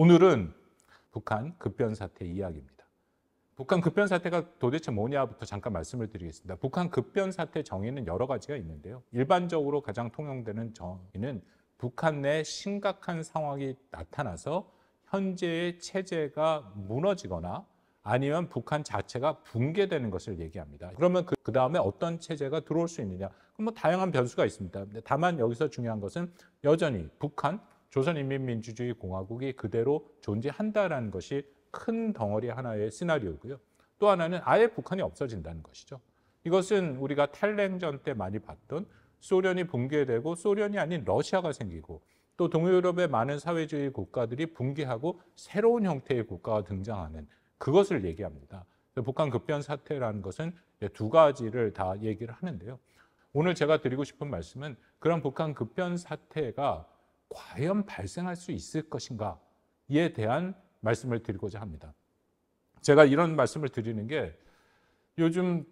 오늘은 북한 급변 사태 이야기입니다. 북한 급변 사태가 도대체 뭐냐부터 잠깐 말씀을 드리겠습니다. 북한 급변 사태 정의는 여러 가지가 있는데요. 일반적으로 가장 통용되는 정의는 북한 내 심각한 상황이 나타나서 현재의 체제가 무너지거나 아니면 북한 자체가 붕괴되는 것을 얘기합니다. 그러면 그 다음에 어떤 체제가 들어올 수 있느냐? 그럼 다양한 변수가 있습니다. 다만 여기서 중요한 것은 여전히 북한 조선인민민주주의 공화국이 그대로 존재한다라는 것이 큰 덩어리 하나의 시나리오고요. 또 하나는 아예 북한이 없어진다는 것이죠. 이것은 우리가 탈냉전 때 많이 봤던 소련이 붕괴되고 소련이 아닌 러시아가 생기고 또 동유럽의 많은 사회주의 국가들이 붕괴하고 새로운 형태의 국가가 등장하는 그것을 얘기합니다. 북한 급변 사태라는 것은 두 가지를 다 얘기를 하는데요. 오늘 제가 드리고 싶은 말씀은 그런 북한 급변 사태가 과연 발생할 수 있을 것인가에 대한 말씀을 드리고자 합니다. 제가 이런 말씀을 드리는 게 요즘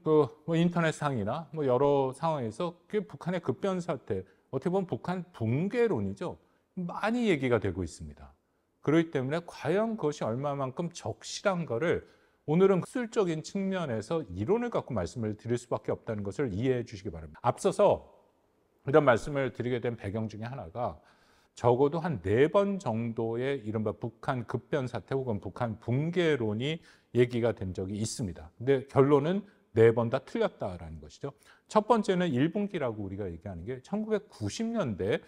인터넷상이나 여러 상황에서 북한의 급변 사태, 어떻게 보면 북한 붕괴론이죠. 많이 얘기가 되고 있습니다. 그렇기 때문에 과연 그것이 얼마만큼 적실한가를 오늘은 기술적인 측면에서 이론을 갖고 말씀을 드릴 수밖에 없다는 것을 이해해 주시기 바랍니다. 앞서서 이런 말씀을 드리게 된 배경 중에 하나가 적어도 한 4번 정도의 이른바 북한 급변 사태 혹은 북한 붕괴론이 얘기가 된 적이 있습니다. 근데 결론은 4번 다 틀렸다라는 것이죠. 첫 번째는 1분기라고 우리가 얘기하는 게 1990년대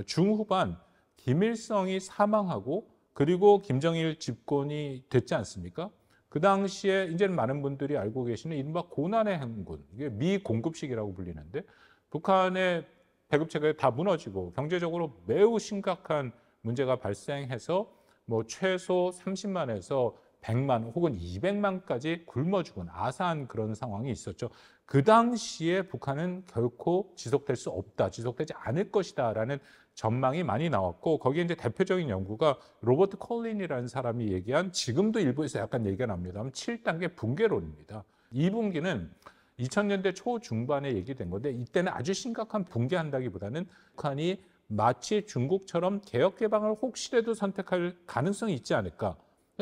중후반 김일성이 사망하고 그리고 김정일 집권이 됐지 않습니까? 그 당시에 이제는 많은 분들이 알고 계시는 이른바 고난의 행군, 이게 미 공급식이라고 불리는데 북한의 배급체가 다 무너지고 경제적으로 매우 심각한 문제가 발생해서 최소 30만에서 100만 혹은 200만까지 굶어 죽은 아사한 그런 상황이 있었죠. 그 당시에 북한은 결코 지속될 수 없다, 지속되지 않을 것이다라는 전망이 많이 나왔고 거기에 이제 대표적인 연구가 로버트 콜린이라는 사람이 얘기한 지금도 일부에서 약간 얘기가 납니다만 7단계 붕괴론입니다. 이 붕괴는 2000년대 초중반에 얘기된 건데 이때는 아주 심각한 붕괴한다기보다는 북한이 마치 중국처럼 개혁개방을 혹시라도 선택할 가능성이 있지 않을까.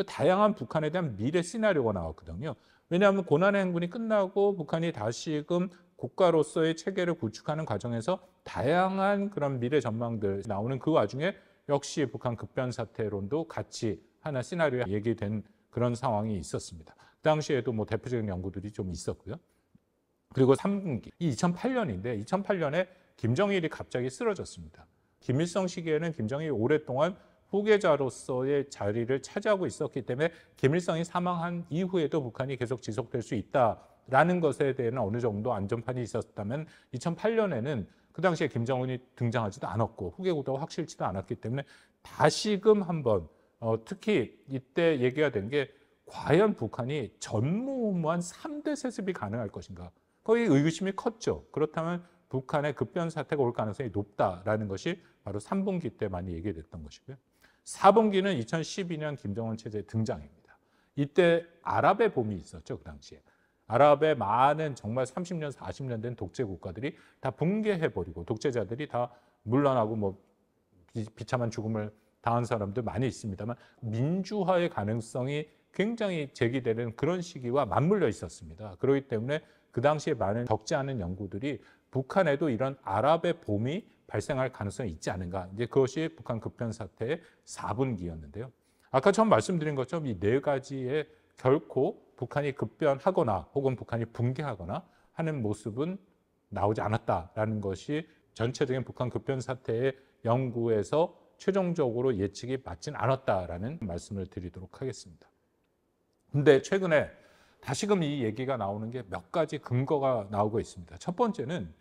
다양한 북한에 대한 미래 시나리오가 나왔거든요. 왜냐하면 고난의 행군이 끝나고 북한이 다시금 국가로서의 체계를 구축하는 과정에서 다양한 그런 미래 전망들 나오는 그 와중에 역시 북한 급변 사태론도 같이 하나 시나리오에 얘기된 그런 상황이 있었습니다. 그 당시에도 대표적인 연구들이 좀 있었고요. 그리고 3분기, 2008년인데 2008년에 김정일이 갑자기 쓰러졌습니다. 김일성 시기에는 김정일이 오랫동안 후계자로서의 자리를 차지하고 있었기 때문에 김일성이 사망한 이후에도 북한이 계속 지속될 수 있다라는 것에 대해서는 어느 정도 안전판이 있었다면 2008년에는 그 당시에 김정은이 등장하지도 않았고 후계구도가 확실치도 않았기 때문에 다시금 한번 특히 이때 얘기가 된 게 과연 북한이 전무후무한 3대 세습이 가능할 것인가. 거의 의구심이 컸죠. 그렇다면 북한의 급변 사태가 올 가능성이 높다라는 것이 바로 3분기 때 많이 얘기됐던 것이고요. 4분기는 2012년 김정은 체제 등장입니다. 이때 아랍의 봄이 있었죠. 그 당시에. 아랍의 많은 정말 30년, 40년 된 독재 국가들이 다 붕괴해버리고 독재자들이 다 물러나고 비참한 죽음을 당한 사람들 많이 있습니다만 민주화의 가능성이 굉장히 제기되는 그런 시기와 맞물려 있었습니다. 그렇기 때문에 그 당시에 많은 적지 않은 연구들이 북한에도 이런 아랍의 봄이 발생할 가능성이 있지 않은가. 이제 그것이 북한 급변 사태의 4분기였는데요. 아까 처음 말씀드린 것처럼 이 4가지에 결코 북한이 급변하거나 혹은 북한이 붕괴하거나 하는 모습은 나오지 않았다라는 것이 전체적인 북한 급변 사태의 연구에서 최종적으로 예측이 맞진 않았다라는 말씀을 드리도록 하겠습니다. 근데 최근에 다시금 이 얘기가 나오는 게 몇 가지 근거가 나오고 있습니다. 첫 번째는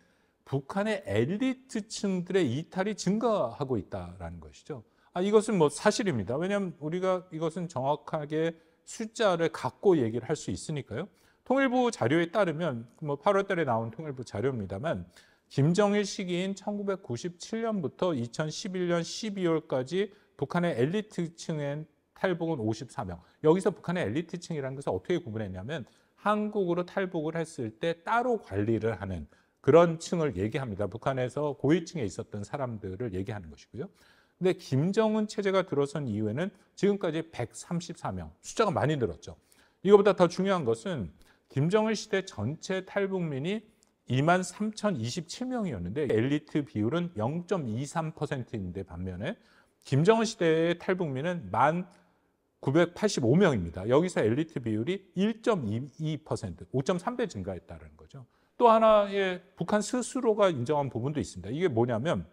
북한의 엘리트층들의 이탈이 증가하고 있다는 것이죠. 이것은 사실입니다. 왜냐하면 우리가 이것은 정확하게 숫자를 갖고 얘기를 할 수 있으니까요. 통일부 자료에 따르면 8월 달에 나온 통일부 자료입니다만 김정일 시기인 1997년부터 2011년 12월까지 북한의 엘리트층의 탈북은 54명. 여기서 북한의 엘리트층이라는 것을 어떻게 구분했냐면 한국으로 탈북을 했을 때 따로 관리를 하는 그런 층을 얘기합니다. 북한에서 고위층에 있었던 사람들을 얘기하는 것이고요. 근데 김정은 체제가 들어선 이후에는 지금까지 134명, 숫자가 많이 늘었죠. 이거보다 더 중요한 것은 김정은 시대 전체 탈북민이 23,027명이었는데 엘리트 비율은 0.23%인데 반면에 김정은 시대의 탈북민은 1,985명입니다. 여기서 엘리트 비율이 1.22%, 5.3배 증가했다는 거죠. 또 하나의 북한 스스로가 인정한 부분도 있습니다. 이게 뭐냐면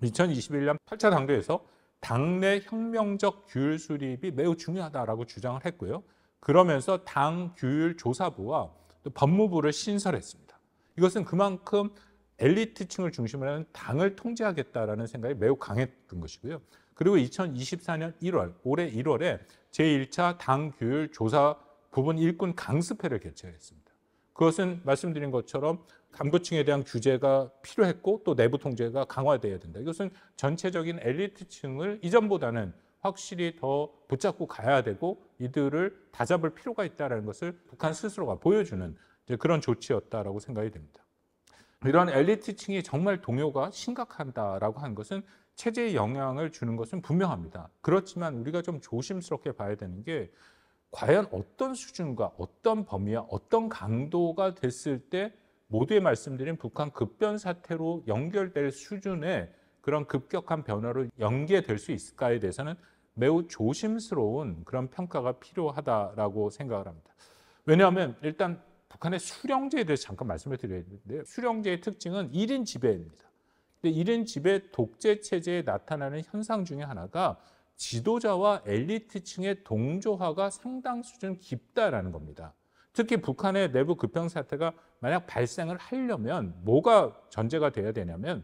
2021년 8차 당대에서 당내 혁명적 규율 수립이 매우 중요하다라고 주장을 했고요. 그러면서 당 규율 조사부와 또 법무부를 신설했습니다. 이것은 그만큼 엘리트층을 중심으로 하는 당을 통제하겠다라는 생각이 매우 강했던 것이고요. 그리고 2024년 1월, 올해 1월에 제1차 당 규율 조사 부분 일꾼 강습회를 개최했습니다. 그것은 말씀드린 것처럼 간부층에 대한 규제가 필요했고 또 내부 통제가 강화되어야 된다. 이것은 전체적인 엘리트층을 이전보다는 확실히 더 붙잡고 가야 되고 이들을 다잡을 필요가 있다는 것을 북한 스스로가 보여주는 그런 조치였다라고 생각이 됩니다. 이런 엘리트층이 정말 동요가 심각하다라고 하는 것은 체제에 영향을 주는 것은 분명합니다. 그렇지만 우리가 좀 조심스럽게 봐야 되는 게 과연 어떤 수준과 어떤 범위와 어떤 강도가 됐을 때 모두에 말씀드린 북한 급변 사태로 연결될 수준의 그런 급격한 변화로 연계될 수 있을까에 대해서는 매우 조심스러운 그런 평가가 필요하다라고 생각을 합니다. 왜냐하면 일단 북한의 수령제에 대해서 잠깐 말씀을 드려야 되는데요. 수령제의 특징은 1인 지배입니다. 근데 1인 지배 독재 체제에 나타나는 현상 중에 하나가 지도자와 엘리트층의 동조화가 상당 수준 깊다라는 겁니다. 특히 북한의 내부 급변 사태가 만약 발생을 하려면 뭐가 전제가 돼야 되냐면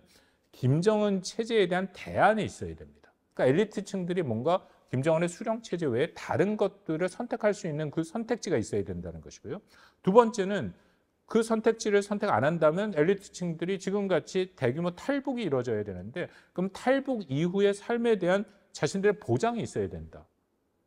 김정은 체제에 대한 대안이 있어야 됩니다. 그러니까 엘리트층들이 뭔가 김정은의 수령 체제 외에 다른 것들을 선택할 수 있는 그 선택지가 있어야 된다는 것이고요. 두 번째는 그 선택지를 선택 안 한다면 엘리트층들이 지금같이 대규모 탈북이 이루어져야 되는데 그럼 탈북 이후의 삶에 대한 자신들의 보장이 있어야 된다.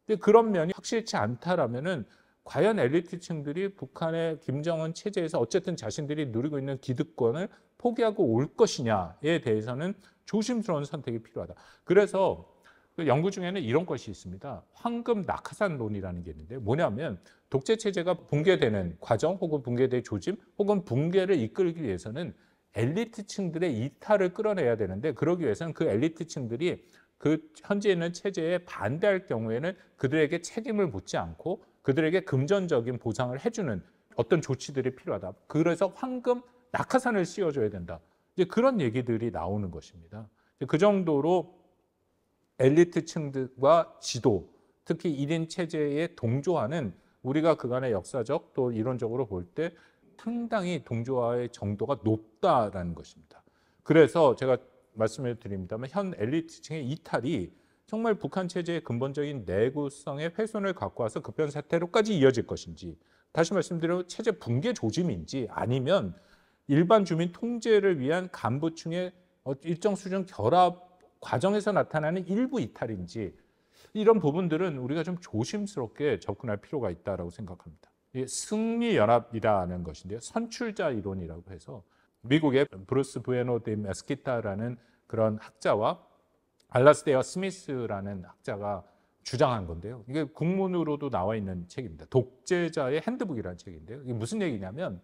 근데 그런 면이 확실치 않다라면은 과연 엘리트층들이 북한의 김정은 체제에서 어쨌든 자신들이 누리고 있는 기득권을 포기하고 올 것이냐에 대해서는 조심스러운 선택이 필요하다. 그래서 그 연구 중에는 이런 것이 있습니다. 황금 낙하산론이라는 게 있는데 뭐냐면 독재 체제가 붕괴되는 과정 혹은 붕괴될 조짐 혹은 붕괴를 이끌기 위해서는 엘리트층들의 이탈을 끌어내야 되는데 그러기 위해서는 그 엘리트층들이 그 현재 있는 체제에 반대할 경우에는 그들에게 책임을 묻지 않고 그들에게 금전적인 보상을 해주는 어떤 조치들이 필요하다. 그래서 황금 낙하산을 씌워줘야 된다. 이제 그런 얘기들이 나오는 것입니다. 그 정도로 엘리트층들과 지도, 특히 1인 체제에 동조하는 우리가 그간의 역사적 또 이론적으로 볼 때 상당히 동조화의 정도가 높다라는 것입니다. 그래서 제가 말씀을 드립니다만 현 엘리트층의 이탈이 정말 북한 체제의 근본적인 내구성의 훼손을 갖고 와서 급변 사태로까지 이어질 것인지 다시 말씀드려 체제 붕괴 조짐인지 아니면 일반 주민 통제를 위한 간부층의 일정 수준 결합 과정에서 나타나는 일부 이탈인지 이런 부분들은 우리가 좀 조심스럽게 접근할 필요가 있다고 생각합니다. 승리연합이라는 것인데요. 선출자 이론이라고 해서 미국의 브루스 부에노 데 메스키타라는 그런 학자와 알라스테어 스미스라는 학자가 주장한 건데요. 이게 국문으로도 나와 있는 책입니다. 독재자의 핸드북이라는 책인데요. 이게 무슨 얘기냐면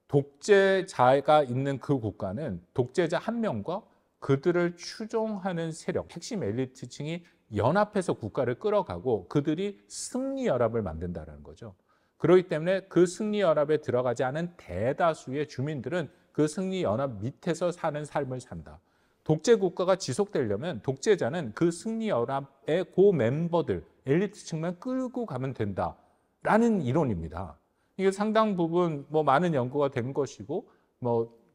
독재자가 있는 그 국가는 독재자 한 명과 그들을 추종하는 세력, 핵심 엘리트층이 연합해서 국가를 끌어가고 그들이 승리연합을 만든다는 거죠. 그렇기 때문에 그 승리연합에 들어가지 않은 대다수의 주민들은 그 승리연합 밑에서 사는 삶을 산다. 독재 국가가 지속되려면 독재자는 그 승리연합의 고 멤버들, 엘리트층만 끌고 가면 된다라는 이론입니다. 이게 상당 부분 많은 연구가 된 것이고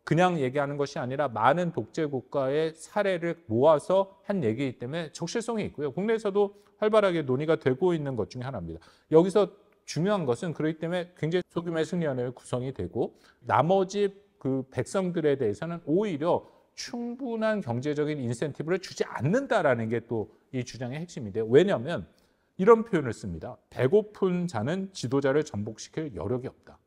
그냥 얘기하는 것이 아니라 많은 독재 국가의 사례를 모아서 한 얘기이기 때문에 적실성이 있고요. 국내에서도 활발하게 논의가 되고 있는 것 중에 하나입니다. 여기서 중요한 것은 그렇기 때문에 굉장히 소규모의 승리연합이 구성이 되고 나머지 그 백성들에 대해서는 오히려 충분한 경제적인 인센티브를 주지 않는다라는 게 또 이 주장의 핵심인데요. 왜냐하면 이런 표현을 씁니다. 배고픈 자는 지도자를 전복시킬 여력이 없다.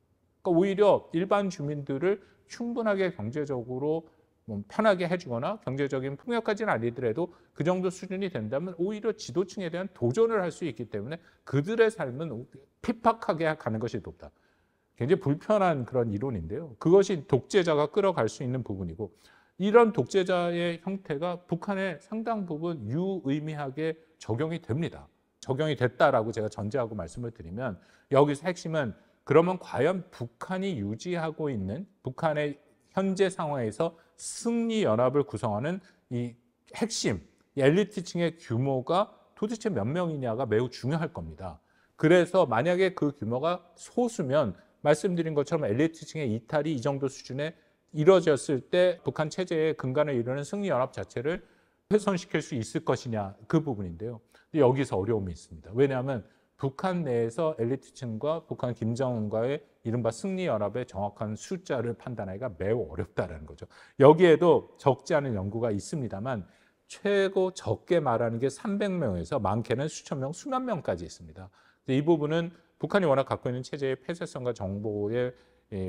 그러니까 오히려 일반 주민들을 충분하게 경제적으로 뭐 편하게 해주거나 경제적인 풍요까지는 아니더라도 그 정도 수준이 된다면 오히려 지도층에 대한 도전을 할 수 있기 때문에 그들의 삶은 핍박하게 가는 것이 높다. 굉장히 불편한 그런 이론인데요. 그것이 독재자가 끌어갈 수 있는 부분이고 이런 독재자의 형태가 북한에 상당 부분 유의미하게 적용이 됩니다. 적용이 됐다라고 제가 전제하고 말씀을 드리면 여기서 핵심은 그러면 과연 북한이 유지하고 있는 북한의 현재 상황에서 승리연합을 구성하는 이 핵심, 이 엘리트층의 규모가 도대체 몇 명이냐가 매우 중요할 겁니다. 그래서 만약에 그 규모가 소수면 말씀드린 것처럼 엘리트층의 이탈이 이 정도 수준에 이뤄졌을 때 북한 체제의 근간을 이루는 승리연합 자체를 훼손시킬 수 있을 것이냐 그 부분인데요. 여기서 어려움이 있습니다. 왜냐하면 북한 내에서 엘리트층과 북한 김정은과의 이른바 승리연합의 정확한 숫자를 판단하기가 매우 어렵다는 거죠. 여기에도 적지 않은 연구가 있습니다만 최고 적게 말하는 게 300명에서 많게는 수천 명, 수만 명까지 있습니다. 이 부분은 북한이 워낙 갖고 있는 체제의 폐쇄성과 정보의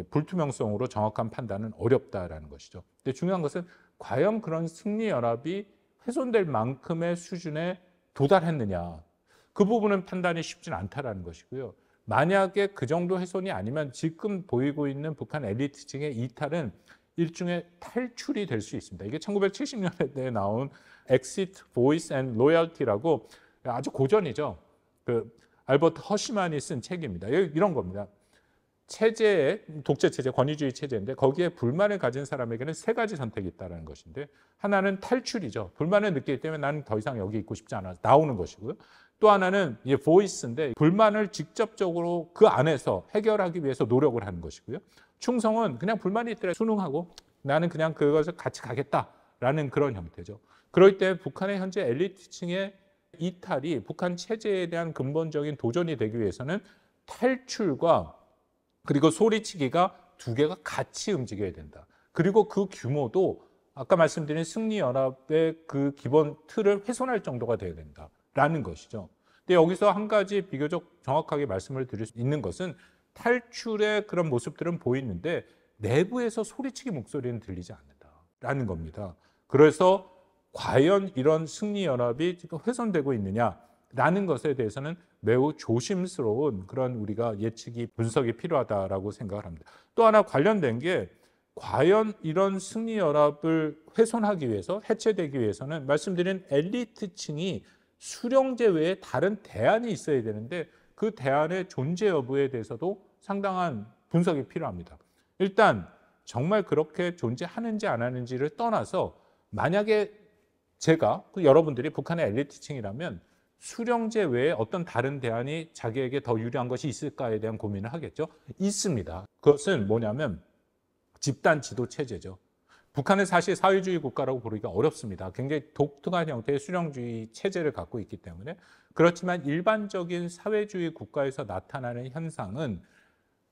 불투명성으로 정확한 판단은 어렵다라는 것이죠. 근데 중요한 것은 과연 그런 승리연합이 훼손될 만큼의 수준에 도달했느냐. 그 부분은 판단이 쉽지는 않다라는 것이고요. 만약에 그 정도 훼손이 아니면 지금 보이고 있는 북한 엘리트층의 이탈은 일종의 탈출이 될 수 있습니다. 이게 1970년대에 나온 Exit, Voice and Loyalty라고 아주 고전이죠. 알버트 허시만이 쓴 책입니다. 이런 겁니다. 체제의 독재 체제, 권위주의 체제인데 거기에 불만을 가진 사람에게는 세 가지 선택이 있다는 것인데 하나는 탈출이죠. 불만을 느끼기 때문에 나는 더 이상 여기 있고 싶지 않아 나오는 것이고요. 또 하나는 이제 보이스인데 불만을 직접적으로 그 안에서 해결하기 위해서 노력을 하는 것이고요. 충성은 그냥 불만이 있더라도 순응하고 나는 그냥 그것을 같이 가겠다라는 그런 형태죠. 그럴 때 북한의 현재 엘리트층의 이탈이 북한 체제에 대한 근본적인 도전이 되기 위해서는 탈출과 그리고 소리치기가 두 개가 같이 움직여야 된다. 그리고 그 규모도 아까 말씀드린 승리연합의 그 기본 틀을 훼손할 정도가 돼야 된다라는 것이죠. 근데 여기서 한 가지 비교적 정확하게 말씀을 드릴 수 있는 것은 탈출의 그런 모습들은 보이는데 내부에서 소리치기 목소리는 들리지 않는다라는 겁니다. 그래서 과연 이런 승리연합이 지금 훼손되고 있느냐라는 것에 대해서는 매우 조심스러운 그런 우리가 예측이 분석이 필요하다라고 생각을 합니다. 또 하나 관련된 게 과연 이런 승리연합을 훼손하기 위해서 해체되기 위해서는 말씀드린 엘리트층이 수령제 외에 다른 대안이 있어야 되는데 그 대안의 존재 여부에 대해서도 상당한 분석이 필요합니다. 일단 정말 그렇게 존재하는지 안 하는지를 떠나서 만약에 제가 여러분들이 북한의 엘리트층이라면 수령제 외에 어떤 다른 대안이 자기에게 더 유리한 것이 있을까에 대한 고민을 하겠죠. 있습니다. 그것은 뭐냐면 집단 지도 체제죠. 북한은 사실 사회주의 국가라고 부르기가 어렵습니다. 굉장히 독특한 형태의 수령주의 체제를 갖고 있기 때문에 그렇지만 일반적인 사회주의 국가에서 나타나는 현상은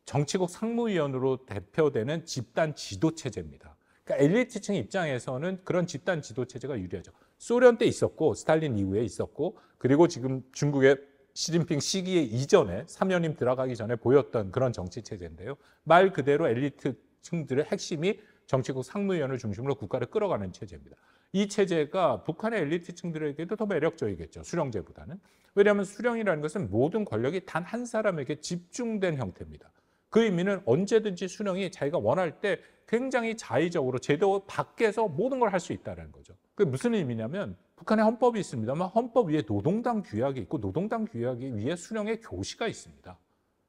정치국 상무위원으로 대표되는 집단 지도 체제입니다. 그러니까 엘리트층 입장에서는 그런 집단 지도 체제가 유리하죠. 소련 때 있었고 스탈린 이후에 있었고 그리고 지금 중국의 시진핑 시기에 이전에 3년임 들어가기 전에 보였던 그런 정치 체제인데요. 말 그대로 엘리트층들의 핵심이 정치국 상무위원을 중심으로 국가를 끌어가는 체제입니다. 이 체제가 북한의 엘리트층들에게도 더 매력적이겠죠. 수령제보다는. 왜냐하면 수령이라는 것은 모든 권력이 단 한 사람에게 집중된 형태입니다. 그 의미는 언제든지 수령이 자기가 원할 때 굉장히 자의적으로 제도 밖에서 모든 걸 할 수 있다는 거죠. 그게 무슨 의미냐면 북한의 헌법이 있습니다만 헌법 위에 노동당 규약이 있고 노동당 규약이 위에 수령의 교시가 있습니다.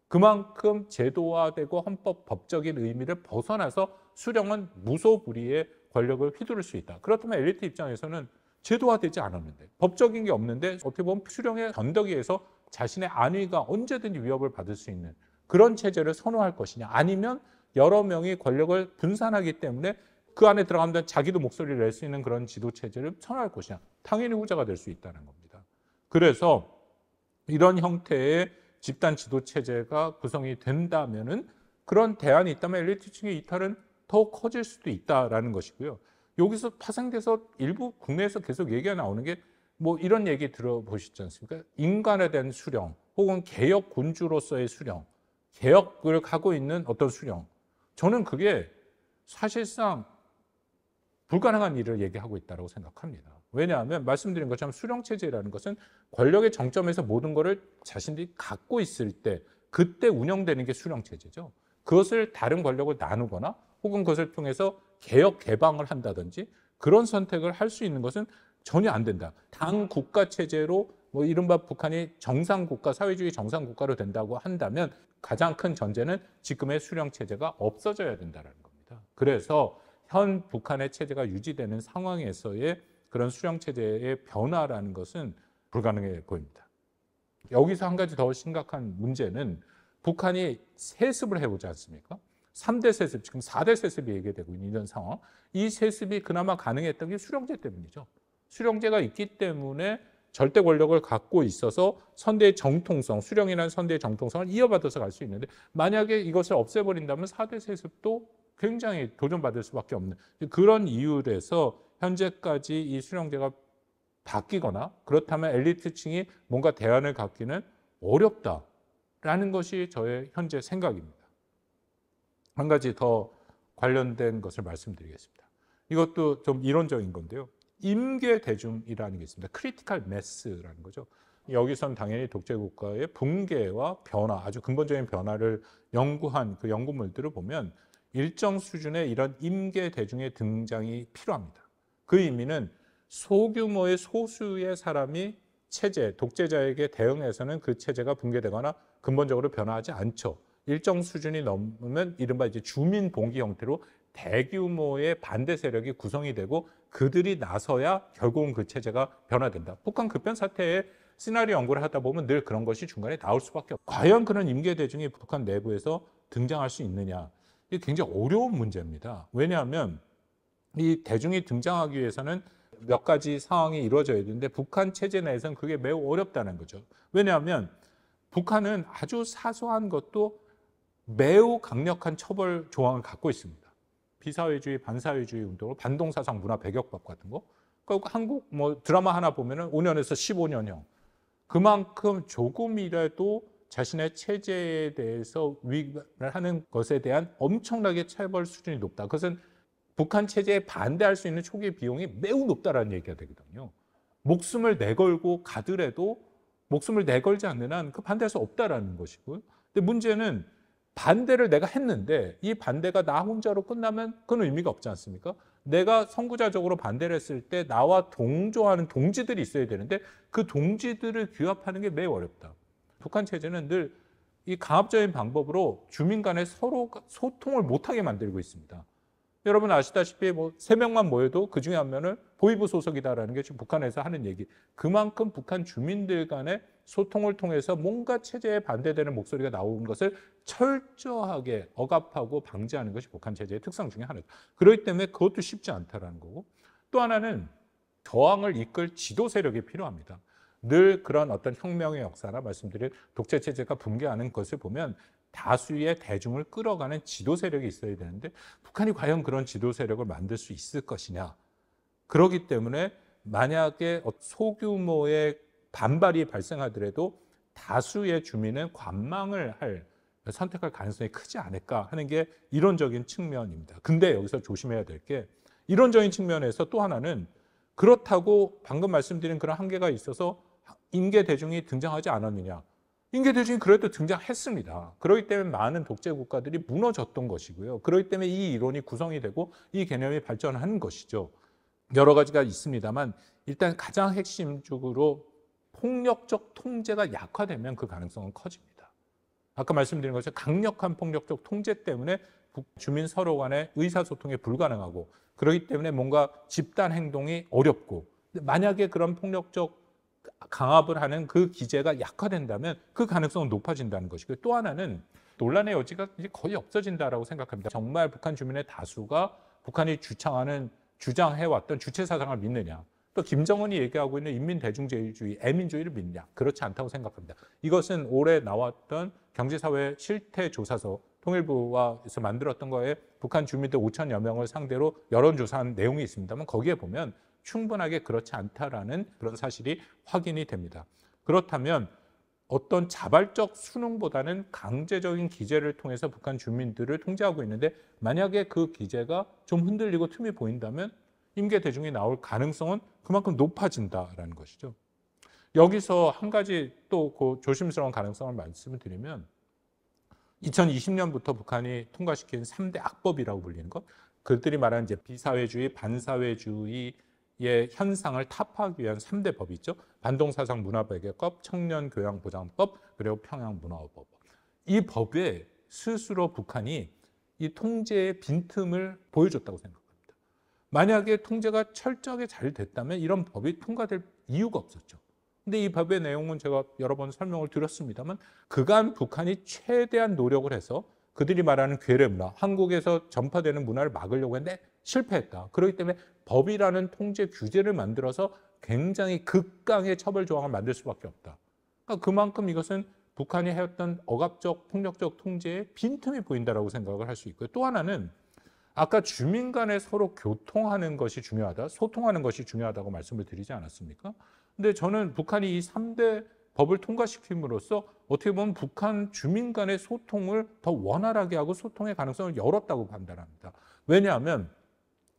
그만큼 제도화되고 헌법 법적인 의미를 벗어나서 수령은 무소불위의 권력을 휘두를 수 있다. 그렇다면 엘리트 입장에서는 제도화되지 않았는데 법적인 게 없는데 어떻게 보면 수령의 건더기에서 자신의 안위가 언제든지 위협을 받을 수 있는 그런 체제를 선호할 것이냐 아니면 여러 명이 권력을 분산하기 때문에 그 안에 들어가면 자기도 목소리를 낼 수 있는 그런 지도 체제를 선호할 것이냐 당연히 후자가 될 수 있다는 겁니다. 그래서 이런 형태의 집단 지도 체제가 구성이 된다면은 그런 대안이 있다면 엘리트층의 이탈은 더 커질 수도 있다라는 것이고요. 여기서 파생돼서 일부 국내에서 계속 얘기가 나오는 게 뭐 이런 얘기 들어보시지 않습니까? 인간에 대한 수령 혹은 개혁 군주로서의 수령, 개혁을 하고 있는 어떤 수령. 저는 그게 사실상 불가능한 일을 얘기하고 있다고 생각합니다. 왜냐하면 말씀드린 것처럼 수령체제라는 것은 권력의 정점에서 모든 것을 자신들이 갖고 있을 때 그때 운영되는 게 수령체제죠. 그것을 다른 권력을 나누거나 혹은 그것을 통해서 개혁 개방을 한다든지 그런 선택을 할 수 있는 것은 전혀 안 된다. 당 국가 체제로 뭐 이른바 북한이 정상국가, 사회주의 정상국가로 된다고 한다면 가장 큰 전제는 지금의 수령체제가 없어져야 된다는 겁니다. 그래서 현 북한의 체제가 유지되는 상황에서의 그런 수령체제의 변화라는 것은 불가능해 보입니다. 여기서 한 가지 더 심각한 문제는 북한이 세습을 해오지 않습니까? 3대 세습, 지금 4대 세습이 얘기되고 있는 상황. 이 세습이 그나마 가능했던 게 수령제 때문이죠. 수령제가 있기 때문에 절대 권력을 갖고 있어서 선대의 정통성, 수령이라는 선대의 정통성을 이어받아서 갈 수 있는데 만약에 이것을 없애버린다면 4대 세습도 굉장히 도전받을 수밖에 없는 그런 이유에서 현재까지 이 수령제가 바뀌거나 그렇다면 엘리트층이 뭔가 대안을 갖기는 어렵다라는 것이 저의 현재 생각입니다. 한 가지 더 관련된 것을 말씀드리겠습니다. 이것도 좀 이론적인 건데요. 임계 대중이라는 게 있습니다. 크리티컬 매스라는 거죠. 여기선 당연히 독재국가의 붕괴와 변화, 아주 근본적인 변화를 연구한 그 연구물들을 보면 일정 수준의 이런 임계 대중의 등장이 필요합니다. 그 의미는 소규모의 소수의 사람이 체제, 독재자에게 대응해서는 그 체제가 붕괴되거나 근본적으로 변화하지 않죠. 일정 수준이 넘으면 이른바 이제 주민 봉기 형태로 대규모의 반대 세력이 구성이 되고 그들이 나서야 결국은 그 체제가 변화된다. 북한 급변 사태의 시나리오 연구를 하다 보면 늘 그런 것이 중간에 나올 수밖에 없고 과연 그런 임계 대중이 북한 내부에서 등장할 수 있느냐. 이게 굉장히 어려운 문제입니다. 왜냐하면 이 대중이 등장하기 위해서는 몇 가지 상황이 이루어져야 되는데 북한 체제 내에서는 그게 매우 어렵다는 거죠. 왜냐하면 북한은 아주 사소한 것도 매우 강력한 처벌 조항을 갖고 있습니다. 비사회주의, 반사회주의 운동을 반동사상 문화 배격법 같은 거. 그러니까 한국 뭐 드라마 하나 보면은 5년에서 15년형. 그만큼 조금이라도 자신의 체제에 대해서 위반을 하는 것에 대한 엄청나게 처벌 수준이 높다. 그것은 북한 체제에 반대할 수 있는 초기 비용이 매우 높다라는 얘기가 되거든요. 목숨을 내걸고 가더라도 목숨을 내걸지 않는 한 그 반대할 수 없다라는 것이고요. 근데 문제는 반대를 내가 했는데 이 반대가 나 혼자로 끝나면 그건 의미가 없지 않습니까? 내가 선구자적으로 반대를 했을 때 나와 동조하는 동지들이 있어야 되는데 그 동지들을 규합하는 게 매우 어렵다. 북한 체제는 늘 이 강압적인 방법으로 주민 간에 서로 소통을 못하게 만들고 있습니다. 여러분 아시다시피 뭐 3명만 모여도 그중에 한 명은 보위부 소속이다라는 게 지금 북한에서 하는 얘기. 그만큼 북한 주민들 간의 소통을 통해서 뭔가 체제에 반대되는 목소리가 나오는 것을 철저하게 억압하고 방지하는 것이 북한 체제의 특성 중에 하나죠. 그렇기 때문에 그것도 쉽지 않다라는 거고 또 하나는 저항을 이끌 지도 세력이 필요합니다. 늘 그런 어떤 혁명의 역사나 말씀드린 독재 체제가 붕괴하는 것을 보면 다수의 대중을 끌어가는 지도 세력이 있어야 되는데 북한이 과연 그런 지도 세력을 만들 수 있을 것이냐. 그렇기 때문에 만약에 소규모의 반발이 발생하더라도 다수의 주민은 관망을 선택할 가능성이 크지 않을까 하는 게 이론적인 측면입니다. 근데 여기서 조심해야 될 게 이론적인 측면에서 또 하나는 그렇다고 방금 말씀드린 그런 한계가 있어서 임계 대중이 등장하지 않았느냐. 임계 대중이 그래도 등장했습니다. 그렇기 때문에 많은 독재 국가들이 무너졌던 것이고요. 그렇기 때문에 이 이론이 구성이 되고 이 개념이 발전한 것이죠. 여러 가지가 있습니다만 일단 가장 핵심적으로 폭력적 통제가 약화되면 그 가능성은 커집니다. 아까 말씀드린 것처럼 강력한 폭력적 통제 때문에 주민 서로 간의 의사소통이 불가능하고 그렇기 때문에 뭔가 집단 행동이 어렵고 만약에 그런 폭력적 강압을 하는 그 기제가 약화된다면 그 가능성은 높아진다는 것이고요. 또 하나는 논란의 여지가 이제 거의 없어진다라고 생각합니다. 정말 북한 주민의 다수가 북한이 주장해왔던 주체 사상을 믿느냐. 또 김정은이 얘기하고 있는 인민대중제주의, 애민주의를 믿느냐. 그렇지 않다고 생각합니다. 이것은 올해 나왔던 경제사회 실태조사서 통일부와에서 만들었던 거에 북한 주민들 5천여 명을 상대로 여론조사한 내용이 있습니다만 거기에 보면 충분하게 그렇지 않다라는 그런 사실이 확인이 됩니다. 그렇다면 어떤 자발적 수능보다는 강제적인 기제를 통해서 북한 주민들을 통제하고 있는데 만약에 그 기제가 좀 흔들리고 틈이 보인다면 임계 대중이 나올 가능성은 그만큼 높아진다라는 것이죠. 여기서 한 가지 또 그 조심스러운 가능성을 말씀을 드리면 2020년부터 북한이 통과시킨 3대 악법이라고 불리는 것, 그들이 말하는 이제 비사회주의, 반사회주의의 현상을 타파하기 위한 3대 법이 있죠. 반동사상 문화배개법, 청년교양보장법, 그리고 평양문화법. 이 법에 스스로 북한이 이 통제의 빈틈을 보여줬다고 생각합니다. 만약에 통제가 철저하게 잘 됐다면 이런 법이 통과될 이유가 없었죠. 근데 이 법의 내용은 제가 여러 번 설명을 드렸습니다만 그간 북한이 최대한 노력을 해서 그들이 말하는 괴뢰 문화, 한국에서 전파되는 문화를 막으려고 했는데 실패했다. 그렇기 때문에 법이라는 통제 규제를 만들어서 굉장히 극강의 처벌 조항을 만들 수밖에 없다. 그러니까 그만큼 이것은 북한이 해왔던 억압적, 폭력적 통제에 빈틈이 보인다라고 생각을 할 수 있고요. 또 하나는 아까 주민 간에 서로 교통하는 것이 중요하다, 소통하는 것이 중요하다고 말씀을 드리지 않았습니까? 근데 저는 북한이 이 3대 법을 통과시킴으로써 어떻게 보면 북한 주민 간의 소통을 더 원활하게 하고 소통의 가능성을 열었다고 판단합니다. 왜냐하면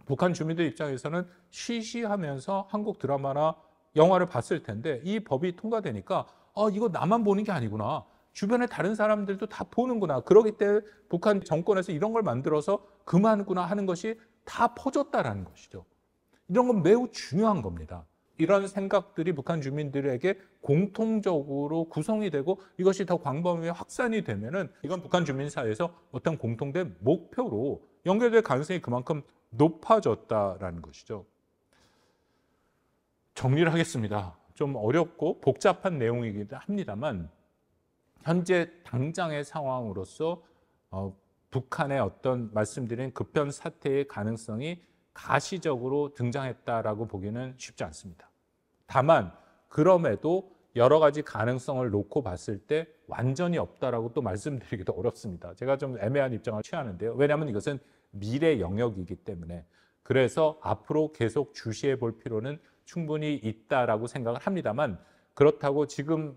북한 주민들 입장에서는 쉬쉬하면서 한국 드라마나 영화를 봤을 텐데 이 법이 통과되니까 이거 나만 보는 게 아니구나. 주변에 다른 사람들도 다 보는구나. 그러기 때문에 북한 정권에서 이런 걸 만들어서 그만구나 하는 것이 다 퍼졌다라는 것이죠. 이런 건 매우 중요한 겁니다. 이런 생각들이 북한 주민들에게 공통적으로 구성이 되고 이것이 더 광범위에 확산이 되면은 이건 북한 주민 사이에서 어떤 공통된 목표로 연결될 가능성이 그만큼 높아졌다라는 것이죠. 정리를 하겠습니다. 좀 어렵고 복잡한 내용이기도 합니다만 현재 당장의 상황으로서 북한의 어떤 말씀드린 급변 사태의 가능성이 가시적으로 등장했다라고 보기는 쉽지 않습니다. 다만 그럼에도 여러 가지 가능성을 놓고 봤을 때 완전히 없다라고 또 말씀드리기도 어렵습니다. 제가 좀 애매한 입장을 취하는데요. 왜냐하면 이것은 미래 영역이기 때문에. 그래서 앞으로 계속 주시해 볼 필요는 충분히 있다라고 생각을 합니다만 그렇다고 지금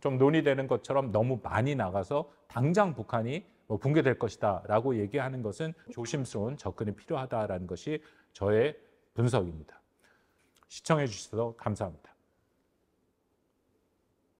좀 논의되는 것처럼 너무 많이 나가서 당장 북한이 붕괴될 것이다 라고 얘기하는 것은 조심스러운 접근이 필요하다라는 것이 저의 분석입니다. 시청해 주셔서 감사합니다.